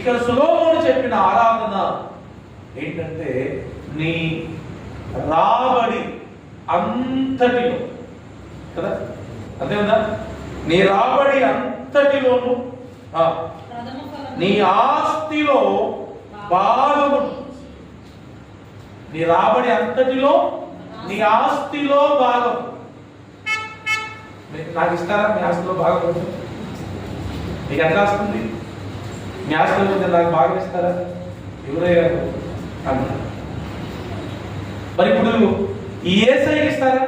ఇక్కడ సొలొమోను చెప్పిన ఆరాధన ఏంటంటే, నీ రాబడి అంతటిలో కదా, అదే ఉందా, నీ రాబడి అంతటిలోను నీ ఆస్తిలో భాగము, నీ రాబడి అంతటిలో నీ ఆస్తిలో భాగం. నాకు ఇస్తారా మీ ఆస్తిలో భాగం? మీకు ఎంత వస్తుంది? మీ ఆస్తిలో నాకు భాగం ఇస్తారా? ఎవరయ్యా అన్నారు. మరి ఇప్పుడు ఈ యేసయ్యకి ఇస్తారా?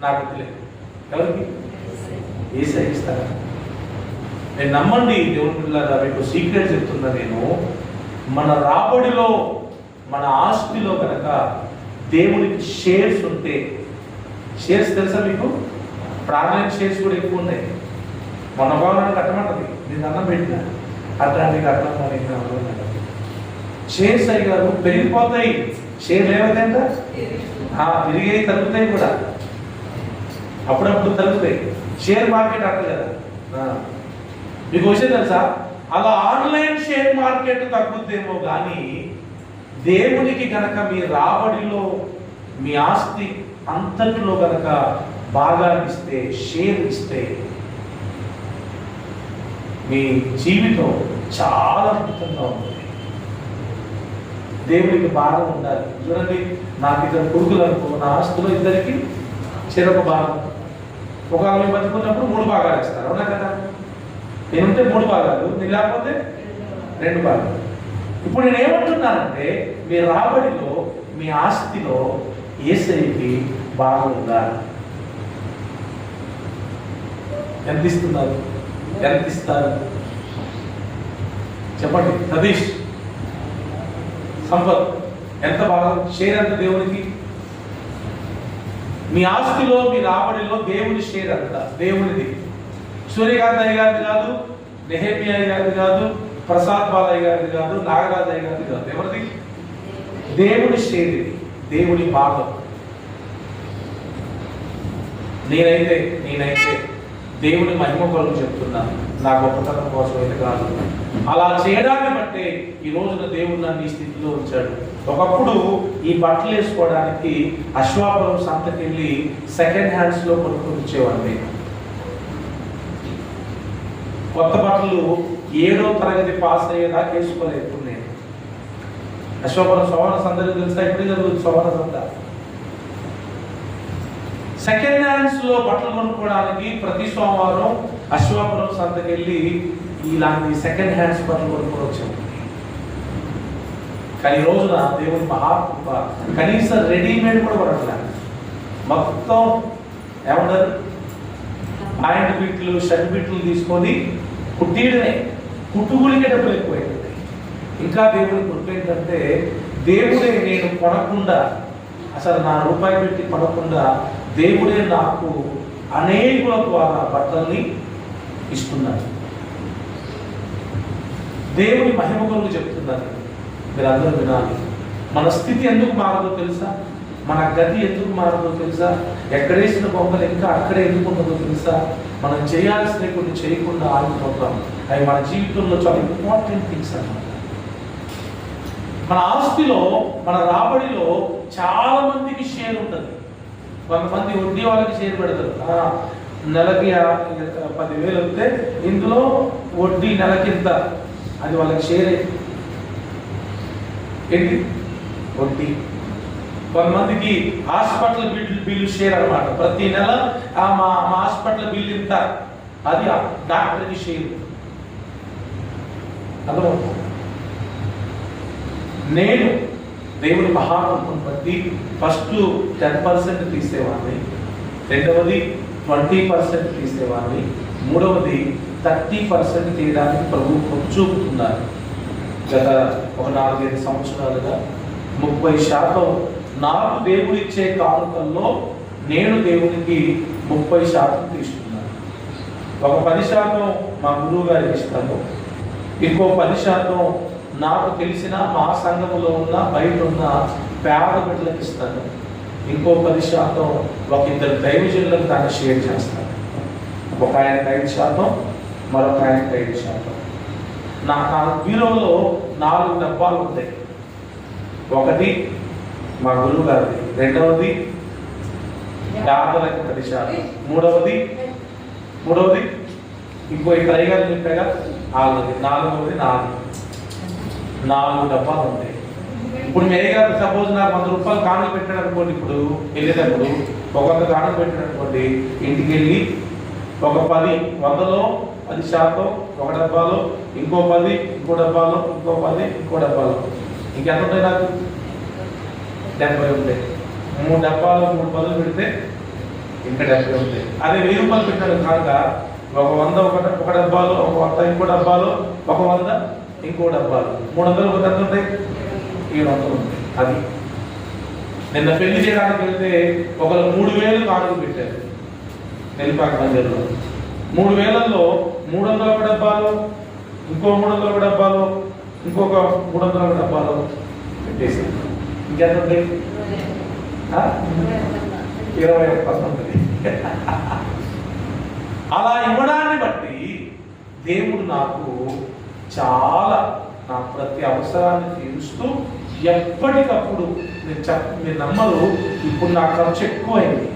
నాకు తెలియదు. ఎవరికి? యేసయ్యకి ఇస్తారా? నేను నమ్మండి దేవుని పిల్లలారా, మీకు సీక్రెట్ చెప్తున్నా నేను. మన రాబడిలో, మన ఆస్తిలో కనుక దేవునికి షేర్స్ ఉంటే, షేర్స్ తెలుసా మీకు? ప్రాణానికి షేర్స్ కూడా ఎక్కువ ఉన్నాయి. మన భవనాన్ని కట్టమంటది, నేను అన్నం పెట్టిన అట్లాంటి కట్టడం షేర్స్ అయ్యారు పెరిగిపోతాయి. షేర్లు ఏమైందంట పెరిగాయి, తగ్గుతాయి కూడా, అప్పుడప్పుడు తగ్గుతాయి. షేర్ మార్కెట్ అంట కదా. మీకు విషయం తెలుసా, అలా ఆన్లైన్ షేర్ మార్కెట్ తగ్గుద్దేమో కానీ దేవునికి గనక మీ రాబడిలో, మీ ఆస్తి అంతటిలో గనక భాగాన్ని ఇస్తే, షేర్ ఇస్తే, మీ జీవితం చాలా అద్భుతంగా ఉంటుంది. దేవునికి భాగం ఉండాలి. చూడండి, నాకు ఇద్దరు కొడుకులు అనుకో, నా ఆస్తిలో ఇద్దరికి చెరొక భాగం. ఒకవేళ మేము బతుకున్నప్పుడు 3 భాగాలు ఇస్తారు, అవునా కదా? నేనుంటే 3 భాగాలు, నేను లేకపోతే 2 భాగాలు. ఇప్పుడు నేను ఏమంటున్నానంటే, మీ రాబడిలో, మీ ఆస్తిలో యేసయ్యకి భాగం ఉండాలి. ఎంత ఇస్తున్నారు? ఎంత ఇస్తారు చెప్పండి. సతీష్, సంపత్, ఎంత భాగం? షేర్ ఎంత దేవునికి? మీ ఆస్తిలో, మీ రాబడిలో దేవుని షేర్ అంత దేవునిది. సూర్యకాంత్ అయ్య గారిది కాదు, నెహెమియా అయ్య గారిది కాదు, ప్రసాద్ బాలయ్య గారిది కాదు, నాగరాజు అయ్య గారిది కాదు. ఎవరిది? దేవుని షేర్ ఇది, దేవుని భాగం. నేనైతే దేవుని మహిమ కొరకు చెప్తున్నాను, నా గొప్పతనం కోసం అయితే కాదు. అలా చేయడాన్ని బట్టే ఈ రోజున దేవుడు నన్ను ఈ స్థితిలో ఉంచాడు. ఒకప్పుడు ఈ బట్టలు వేసుకోవడానికి అశ్వాపురం సంతకి వెళ్ళి సెకండ్ హ్యాండ్స్ లో కొనుక్కొని వచ్చేవాడిని. కొత్త బట్టలు 7వ తరగతి పాస్ అయ్యేదాకా వేసుకోలేదు నేను. అశ్వాపురం సోమన సందర్భం తెలుసా? ఎప్పుడు జరుగుతుంది సోమన సంద? సెకండ్ హ్యాండ్స్ లో బట్టలు కొనుక్కోవడానికి ప్రతి సోమవారం అశ్వాపురం సంతకి వెళ్ళి ఇలాంటి సెకండ్ హ్యాండ్స్ బట్టలు కొనుక్కొని వచ్చాము. కానీ ఈ రోజున దేవుని మహాకృప, కనీసం రెడీమేడ్ కూడా కొనట్లేదు. మొత్తం ఏమన్నారు, ప్యాంట్ బిట్లు, షర్ట్ బిట్లు తీసుకొని కుట్టియడమే. కుట్టుకూలికే డబ్బులు ఎక్కువైంది. ఇంకా దేవుని కృప ఏంటంటే, దేవుడే నేను కొనకుండా, అసలు నా రూపాయి పెట్టి కొనకుండా దేవుడే నాకు అనేకుల ద్వారా బట్టల్ని ఇస్తున్నాడు. దేవుని మహిమ కొరకు చెప్తున్నారు, మీరు అందరూ వినాలి. మన స్థితి ఎందుకు మారదో తెలుసా? మన గతి ఎందుకు మారదో తెలుసా? ఎక్కడేసిన బొమ్మలు ఇంకా అక్కడే ఎందుకు ఉన్నదో తెలుసా? మనం చేయాల్సిన కొన్ని చేయకుండా ఆగిపోతాం. అవి మన జీవితంలో చాలా ఇంపార్టెంట్ థింగ్స్ అన్నమాట. మన ఆస్తిలో, మన రాబడిలో చాలా మందికి షేర్ ఉంటుంది. కొంతమంది వడ్డీ వాళ్ళకి షేర్ పెడతారు. నెలకి 10,000 వస్తే ఇందులో వడ్డీ నెలకింత, అది వాళ్ళకి షేర్ ఏంటి? వడ్డీ. కొంతమందికి హాస్పిటల్ బిల్లు షేర్ అనమాట. ప్రతి నెల మా హాస్పిటల్ బిల్లు ఇంత, అది డాక్టర్కి షేర్. అర్థమవుతుంది. నేను దేవుని మహాకృపను బట్టి ఫస్ట్ 10% తీసేవాడిని, రెండవది 20% తీసేవాడిని, మూడవది 30% తీయడానికి ప్రభు చూపుతున్నారు. గత ఒక 4-5 సంవత్సరాలుగా 30% నాకు దేవుడు ఇచ్చే కానుకల్లో నేను దేవునికి 30% తీసుకున్నాను. ఒక 10% మా గురువు గారికి ఇస్తాను, ఇంకో 10% నాకు తెలిసిన మా సంఘంలో ఉన్న బయట ఉన్న పేద బిడ్డలకు ఇస్తాను, ఇంకో 10% ఒక 2 దైవజనులకు దాన్ని షేర్ చేస్తాను. ఒక ఆయనకి 5%, మరొక ఆయనకి 5%. నా బీరోలో 4 డబ్బాలు ఉంటాయి. ఒకటి మా గురువు గారిది, రెండవది యాదలకి ప్రతిశాతం, మూడవది ఇంకో ఇక్కడ అయ్యగారు చెప్పాగా వాళ్ళది, నాలుగవది 4 డబ్బాలు ఉంటాయి. ఇప్పుడు మీ అయ్యగారు సపోజ్ నాకు 100 రూపాయలు కానుక పెట్టాడు అనుకోండి, ఇప్పుడు వెళ్ళేటప్పుడు ఒక 100 కానుక పెట్టాడు అనుకోండి, ఇంటికి వెళ్ళి ఒక 10 100లో 10% ఒక డబ్బాలో, ఇంకో 10 ఇంకో డబ్బాలో, ఇంకో 10 ఇంకో డబ్బాలో, ఇంకెంత ఉంటాయి నాకు? 70 ఉంటాయి. 3 డబ్బాలు 3 10 పెడితే ఇంకా 70 ఉంటాయి. అదే 1000 రూపాయలు పెట్టాడు కనుక ఒక 100 ఒక డబ్బాలో, ఒక 100 ఇంకో డబ్బాలో, ఒక 100 ఇంకో డబ్బాలు, 300 ఒక ఎంత ఉంటాయి? 700 ఉంటాయి. అది నిన్న పెళ్లి చేయడానికి వెళ్తే ఒకరు 3000 కానుక పెట్టారు నెల్లిపాక మందిరంలో. 3000లో 300 ఒక డబ్బాలు, ఇంకో 300 ఒక డబ్బాలు, ఇంకొక 300 ఒక డబ్బాలు పెట్టేసారు. ఇంకెంత ఉంటాయి? 20% ఉంటుంది. అలా ఇవ్వడాన్ని బట్టి దేవుడు నాకు చాలా నా ప్రతి అవసరాన్ని తీరుస్తూ ఎప్పటికప్పుడు మీరు నమ్మరు, ఇప్పుడు నా ఖర్చు ఎక్కువైంది.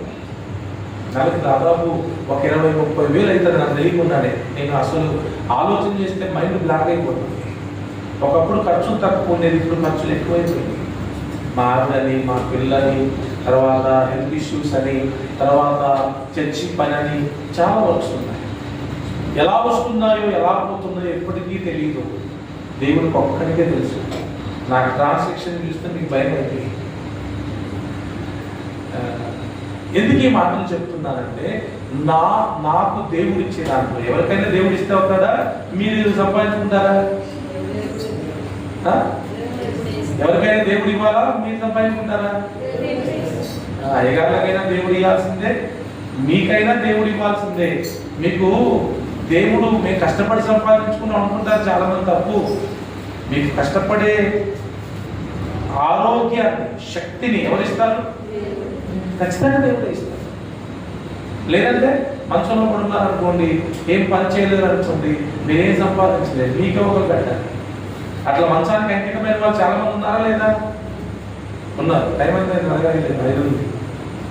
నెలకు దాదాపు ఒక 20-30 వేలు అవుతుంది నాకు తెలియకుండానే. నేను అసలు ఆలోచన చేస్తే మైండ్ బ్లాక్ అయిపోతుంది. ఒకప్పుడు ఖర్చులు తక్కువ ఉండేది, ఇప్పుడు ఖర్చులు ఎక్కువైపోయింది. మా ఆవిడని, మా పిల్లని, తర్వాత హెల్త్ ఇష్యూస్ అని, తర్వాత చర్చి పని అని చాలా వర్క్స్ ఉన్నాయి. ఎలా వస్తున్నాయో ఎలా పోతున్నాయో ఎప్పటికీ తెలియదు, దేవుడికి ఒక్కడికే తెలుసు. నాకు ట్రాన్సాక్షన్ చూస్తే మీకు భయం అయిపోయింది. ఎందుకు ఈ మాటలు చెప్తున్నానంటే, నాకు దేవుడు ఇచ్చే దాంట్లో ఎవరికైనా దేవుడు ఇస్తే అవుతాడా? మీరు సంపాదించుకుంటారా? ఎవరికైనా దేవుడు ఇవ్వాలా? మీరు సంపాదించుకుంటారా? అయ్యగారులకైనా దేవుడు ఇవ్వాల్సిందే, మీకైనా దేవుడు ఇవ్వాల్సిందే. మీకు దేవుడు మేము కష్టపడి సంపాదించుకున్నాం అనుకుంటారు చాలా మంది. తప్పు. మీకు కష్టపడే ఆరోగ్యాన్ని, శక్తిని ఎవరిస్తారు? ఖచ్చితంగా దేవుడే ఇస్తారు. లేదంటే మంచంలో పడున్నారు అనుకోండి, ఏం పని చేయలేదు అనుకోండి, మీరేం సంపాదించలేదు, మీకే ఒక గడ్డ. అట్లా మంచానికి అంకితమైన వాళ్ళు చాలా మంది ఉన్నారా లేదా? ఉన్నారు. టైం అయితే అడగలేదు, 5 ఉంది.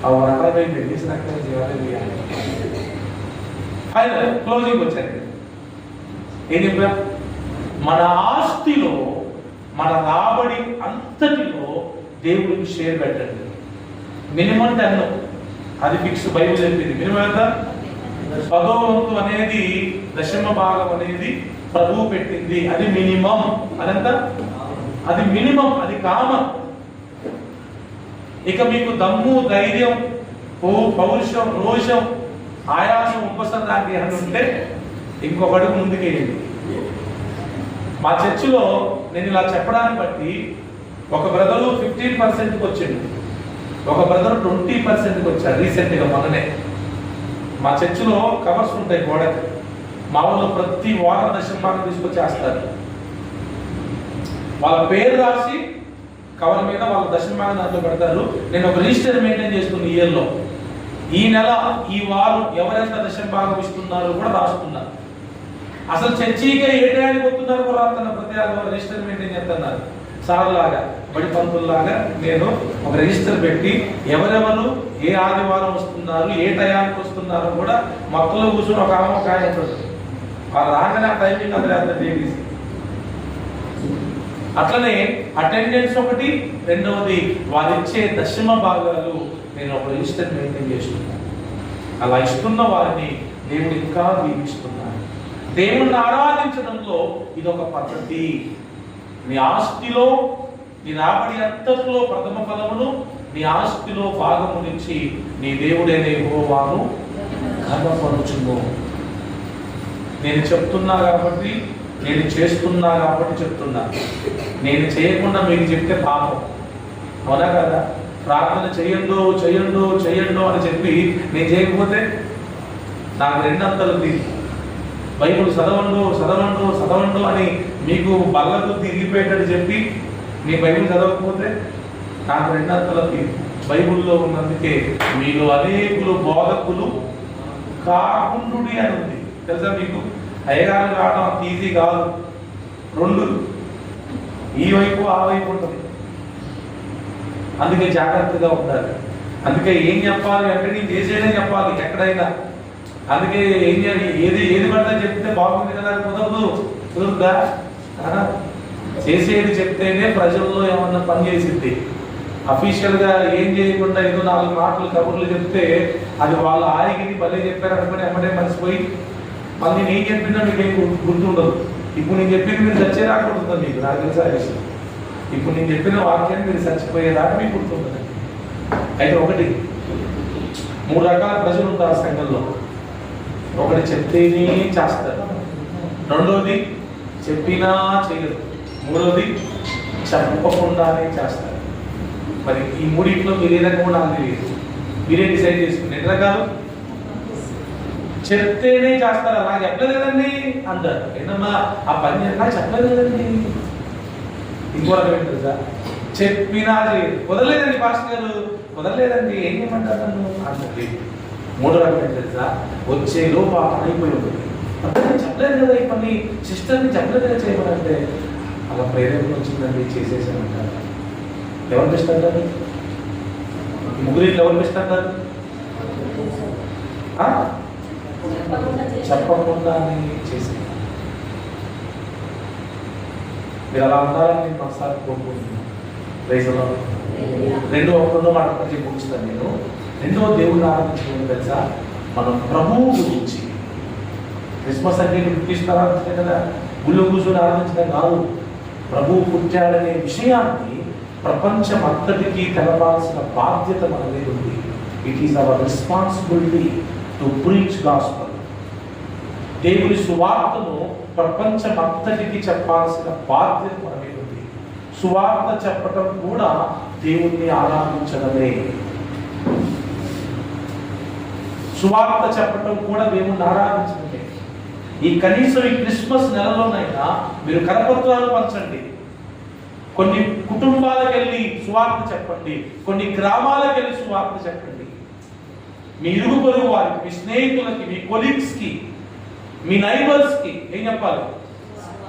ఆ 1 తీసినట్టు ఫైనల్ క్లోజింగ్ వచ్చారు. ఏం చెప్పా? మన ఆస్తిలో, మన రాబడి అంతటిలో దేవుడికి షేర్ పెట్టండి. మినిమం 10, అది ఫిక్స్. బైబిల్ చెప్పింది మినిమం ఎంత? 10వ వంతు అనేది, దశమ భాగం అనేది ప్రభువు పెట్టింది. అది మినిమం. అదంత అది మినిమం, అది కామన్. ఇక మీకు దమ్ము, ధైర్యం, పౌరుషం, రోషం, ఆయాసం, ఉపసంహానికి అని ఉంటే ఇంకొక అడుగు ముందుకేయండి. మా చర్చిలో నేను ఇలా చెప్పడాన్ని బట్టి ఒక బ్రదరు 15%కి వచ్చిండు, ఒక బ్రదర్ 20%కి వచ్చాడు రీసెంట్గా మొన్ననే. మా చర్చిలో కవర్స్ ఉంటాయి గోడకి, మా వాళ్ళు ప్రతి వారం దశంభాగం తీసుకొచ్చేస్తారు. వాళ్ళ పేరు రాసి కవర్ మీద వాళ్ళ దశంభాగం దాంట్లో పెడతారు. నేను ఒక రిజిస్టర్ మెయింటైన్ చేస్తున్న ఇయర్లో, ఈ నెల ఈ వారం ఎవరెంత దశంభాగం ఇస్తున్నారో కూడా రాస్తున్నారు. అసలు చర్చిగా ఏ టయానికి వస్తున్నారు కూడా రాస్తున్నారు. ప్రతి రిజిస్టర్ మెయింటైన్ చేస్తున్నారు. సార్ లాగా, బడి పంతుల్లాగా నేను ఒక రిజిస్టర్ పెట్టి ఎవరెవరు ఏ ఆదివారం వస్తున్నారు, ఏ టయానికి వస్తున్నారో కూడా మొత్తంలో కూర్చొని ఒక ఆమెకాయ ఉంటుంది. వాళ్ళు రాగానే ఆ టైమింగ్ అందరూ అట్లనే అటెండెన్స్ ఒకటి, రెండవది వారు ఇచ్చే దశమ భాగాలు నేను ఒక రిజిస్టర్ మెయింటైన్ చేస్తున్నాను. అలా ఇస్తున్న వారిని దేవుడు ఇంకా దీవిస్తున్నాడు. దేవుణ్ణి ఆరాధించడంలో ఇదొక పద్ధతి. నీ ఆస్తిలో, నీ రాబడి అంతట్లో ప్రథమ ఫలమును, నీ ఆస్తిలో భాగము నుంచి నీ దేవుడైన యెహోవాను ఘనపరచుము. నేను చెప్తున్నా కాబట్టి, నేను చేస్తున్నా కాబట్టి చెప్తున్నా. నేను చేయకుండా మీకు చెప్తే పాపం, అవునా కదా? ప్రార్థన చెయ్యండు చెయ్యండు చెయ్యండు అని చెప్పి నేను చేయకపోతే నాకు 2 అంతలు తీరు. బైబుల్ చదవండు చదవండు చదవండు అని మీకు బల్లకు తిరిగిపోయేటట్టు చెప్పి మీ బైబుల్ చదవకపోతే నాకు 2 అంతలు తీరు. బైబుల్లో ఉన్నందుకే మీలో అనేకులు బోధకులు కాకుండుడి అని ఉంది. తెలుసా మీకు? అయ్యగారు కావడం ఈజీ కాదు. రెండు, ఈ వైపు ఆ వైపు ఉంటుంది. అందుకే జాగ్రత్తగా ఉండాలి. అందుకే ఏం చెప్పాలి అంటే నేను చేసేదే చెప్పాలి ఎక్కడైనా. అందుకే ఏం చేయాలి, ఏది పడితే చెప్తే బాగుంది కదా, కుదరుదా? చేసేది చెప్తేనే ప్రజల్లో ఏమన్నా పని చేసింది. అఫీషియల్గా ఏం చేయకుండా ఏదో 4 మాటలు కబుర్లు చెప్తే అది వాళ్ళ ఆయిగిని భలే చెప్పారు అనుకుని ఎమ్మడే మర్చిపోయి మళ్ళీ నేను చెప్పినా మీకు ఏం గుర్తుండదు. ఇప్పుడు నేను చెప్పింది మీరు చచ్చేదాకా ఉంటుంది మీకు, నాకు తెలుసా విషయం. ఇప్పుడు నేను చెప్పిన వాక్యాన్ని మీరు చచ్చిపోయేదాకా మీకు గుర్తుంటుంది. అయితే ఒకటి, 3 రకాల ప్రజలు ఉంటారు సంఘంలో. ఒకటి చెప్తేనే చేస్తారు, రెండోది చెప్పినా చేయరు, మూడోది చెప్పకుండానే చేస్తారు. మరి ఈ మూడింట్లో మీరు ఏ రకం నాకు తెలియదు, మీరే డిసైడ్ చేసుకుని. 2 రకాలు చెప్తేనే చేస్తారు, అలా చెప్పలేదండి అంటారు. ఏంటమ్మా ఆ పని ఎలా చెప్పలేదండి. ఇంకో రకం ఏంటి తెలుసా, చెప్పినా చేయదు. కుదరలేదండి పాస్టర్ గారు, కుదరలేదండి, ఏం చేయమంటారు నన్ను అంటుంది. 3 రకం ఏంటి తెలుసా, వచ్చే లోపు ఆ పని అయిపోయి ఉంటుంది. చెప్పలేదు కదా ఈ పని, సిస్టర్ని చెప్పలేదు కదా చేయమనంటే అలా ప్రేరేపణ వచ్చిందండి చేసేసామంటారు. ఎవరు బెస్ట్ అంటారు? ముగ్గురిలో ఎవరు బెస్ట్ అంటారు? చెప్పకుండానే చేసి మీరు అలా ఉండాలని నేను ఒకసారి కోరుకుంటున్నాను. రైతులో రెండో మాట చెప్పి ముగిస్తాను నేను. రెండో దేవుడిని ఆరాధించడం తెలుసా, మనం ప్రభువు గురించి. క్రిస్మస్ అంటే క్రిస్మస్ ఆరాధించడం కదా, గుళ్ళు కూర్చొని ఆరాధించడం కాదు. ప్రభువు పుట్టాడనే విషయాన్ని ప్రపంచం అంతటికీ తెలపాల్సిన బాధ్యత మన మీద ఉంది. It is our responsibility to preach gospel. దేవుని సువార్తను ప్రపంచం అంతటికి చెప్పాల్సిన బాధ్యత మన మీద ఉంది. సువార్త చెప్పటం కూడా దేవుణ్ణి ఆరాధించడమే. సువార్త చెప్పటం కూడా దేవుణ్ణి ఆరాధించడమే. ఈ కనీసం ఈ క్రిస్మస్ నెలలోనైనా మీరు కరపత్రాలు పంచండి, కొన్ని కుటుంబాలకు వెళ్ళి సువార్త చెప్పండి, కొన్ని గ్రామాలకు వెళ్ళి సువార్త చెప్పండి. మీ ఇరుగు పొరుగు వారికి, మీ స్నేహితులకి, మీ కొలీగ్స్కి, మీ నైబర్స్కి ఏం చెప్పాలి?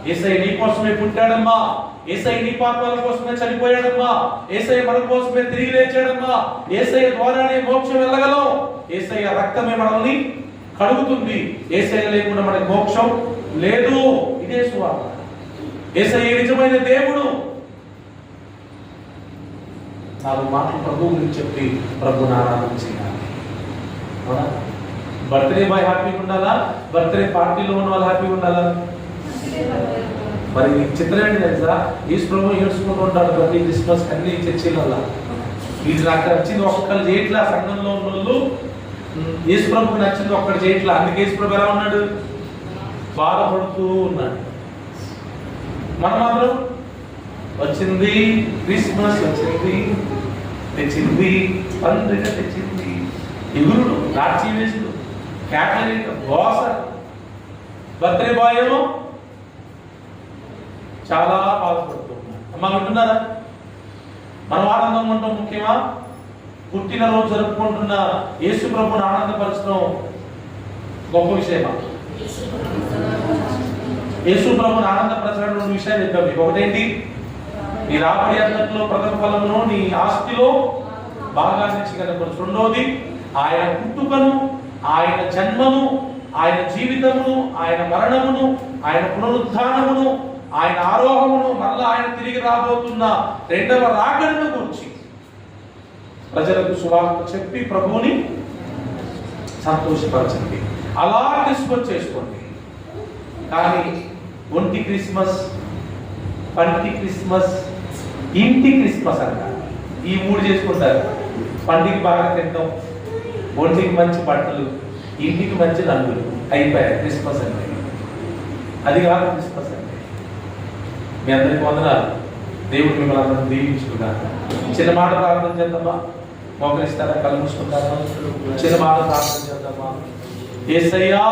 యేసయ్య నీ కోసమే పుట్టాడమ్మా, యేసయ్య నీ పాపాల కోసమే చనిపోయాడమ్మా, యేసయ్య మన కోసమే తిరిగి లేచాడమ్మా, యేసయ్య ద్వారానే మోక్షం వెళ్ళగలం, యేసయ్య రక్తమే మనల్ని కడుగుతుంది, యేసయ్య లేకుండా మనకి మోక్షం లేదు. ఇదే సువార్త. యేసయ్య నిజమైన దేవుడు. 4 మాటలు ప్రభు గురించి చెప్పి ప్రభుని ఆరాధన చేయాలి. అవునా? బర్త్డే బాయ్ హ్యాపీగా ఉండాలా, బర్త్డే పార్టీలో ఉన్న వాళ్ళు హ్యాపీగా ఉండాలా? మరి చిత్రం ఏంటి తెలుసా, యేసు ప్రభు ఏడ్చుకుంటూ ఉంటాడు ప్రతి క్రిస్మస్ అన్ని చర్చిల వల్ల. ఇది నాకు నచ్చింది ఒక్కళ్ళు చేయట్లా, సంఘంలో ఉన్న వాళ్ళు యేసు ప్రభుకి నచ్చింది ఒక్కడు చేయట్లా. అందుకే యేసు ప్రభు ఎలా ఉన్నాడు? బాధపడుతూ ఉన్నాడు. మనం మాత్రం వచ్చింది క్రిస్మస్, వచ్చింది, తెచ్చింది, పండుగ తెచ్చింది, ఎగురుడు, రాజీవేసుడు, క్యాథలిక్, గోస. బర్త్డే బాయ్ ఏమో చాలా బాధపడుతూ ఉన్నారు. అమ్మ వింటున్నారా? మనం ఆనందంగా ఉండటం ముఖ్యమా? పుట్టినరోజు జరుపుకుంటున్న యేసు ప్రభుని ఆనందపరచడం గొప్ప విషయమా? యేసు ప్రభుని ఆనందపరచడం 2 విషయాలు చెప్పాం మీకు. ఒకటేంటి? నీ రాబడి అంతట్లో ప్రథమ ఫలమును నీ ఆస్తిలో భాగాన్ని ఇచ్చగలగొచ్చు. రెండోది ఆయన పుట్టుకను, ఆయన జన్మను, ఆయన జీవితమును, ఆయన మరణమును, ఆయన పునరుద్ధానమును, ఆయన ఆరోహమును, మళ్ళా ఆయన తిరిగి రాబోతున్న 2వ రాకడను గురించి ప్రజలకు సువార్త చెప్పి ప్రభువుని సంతోషపరచండి. అలా క్రిస్మస్ చేసుకోండి. కానీ ఒంటి క్రిస్మస్, పంటి క్రిస్మస్, ఇంటి క్రిస్మస్ అంట, ఈ 3 చేసుకుంటారు. పండికి బాగా తింటాం, ఒంటికి మంచి బట్టలు, ఇంటికి మంచి రంగులు, అయిపోయాయి క్రిస్మస్ అంటే. అది కాదు క్రిస్మస్ అంటే. మీ అందరికి వందనాలు. దేవుడు మిమ్మల్ని అందరం దీవించుకున్నాను. చిన్న మాట ప్రార్థన చేద్దామా? మోకరిస్తారా? కళ్ళు మూసుకుంటారా? చిన్న మాట ప్రార్థన చేద్దామా? యేసయ్యా